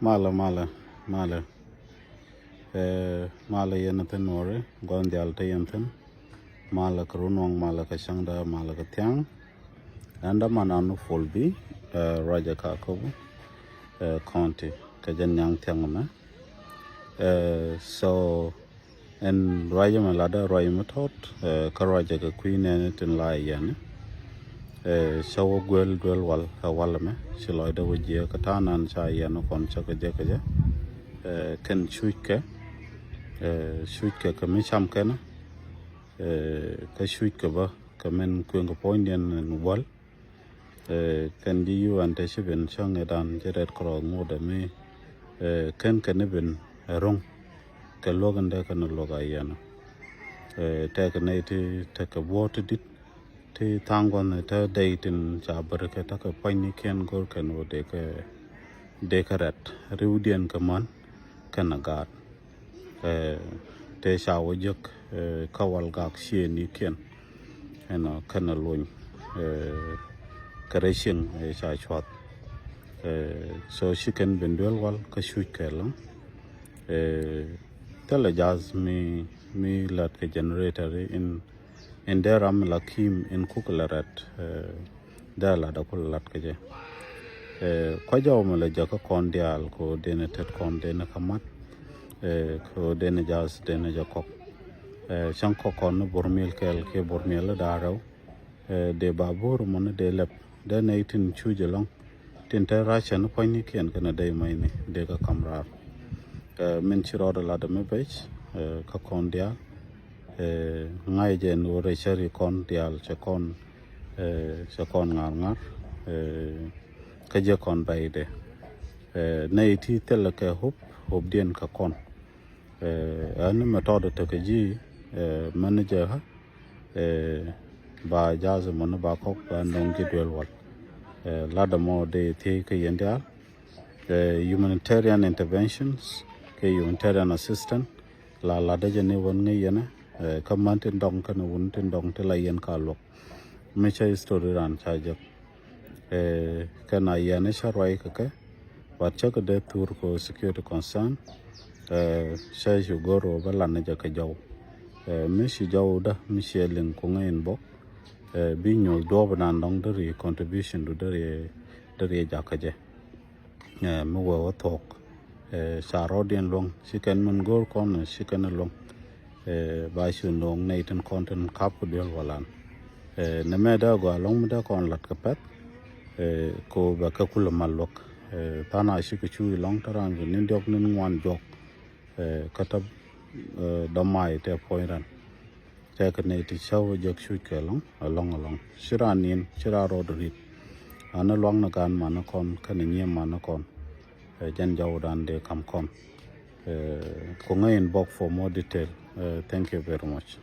mala mala yenathan ore gondi alta yenathan mala krunong mala kashangda mala katyang anda mananu folbi raja kakobu county kajanyang tyangma so en raja malada raja matot karaja ka queen en tin la yan shawo gwel wal walme shiloida wajia katanan cha yan kon cha kaje ken shuike ka misham kana ka shuike ba kamen kwenga poindian wal kan di yu ante shiben chang edan jeret kro ngoda me ken ben rong ka logan da kan loga yana ta ka ne ti ta ka water dit ti tangon ta deitin cha barka ta ka paini ken gor kan o de ka rat riudian ka man kan gat te sha wajak kawal gak sie ni ken ena kan loin kareshin sha chwat so she can bendwel wal ka shuit kelam tell jazz me lat ke generator in there am lakim in kukularat dala da kulat ke je ko jaw mala jaka kondial ko dena tet kon dena kamat ko dena jazz dena jakok shanko kon bormil kel ke bormil da raw de babur mon de lep da naitin chujelong tinta racha no pani ken kana dai mai ne de ka kamrar men chiro da la da me page ka kon dia ngai je no re shari kon dial cha kon ngar ka je kon bai de naiti tel ka hop dien ka kon an metodo ta ka ji manager ha ba jaz mon ba kok ba nong ki dwel wal lada mo de the ke yenda humanitarian interventions ke humanitarian assistance la lada je ne won ngi yana kamant ndong kan won tin dong te la yen ka lok me cha story ran cha je kana yana sharwai ka ba cha ka de tur ko security concern sha ju goro ba la na ja ka jaw me shi jaw da mi shelin ko ngain bok binyo do nan dong de contribution do de jakaje mo wo tok sa rodien long chicken mun gol kon chicken long ba shu nong naitan content kap de walan na me da go long da kon lat ka pet ko ba ka kul malok tana shi ku chu long taran ni dok nin wan jok katab da mai te poiran ta ka ne ti chaw jok shu ke long shiranin shiraro rit ana long na gan man kon kan ni man kon jan jaw dan de kam kon ko ngain bok for more detail thank you very much.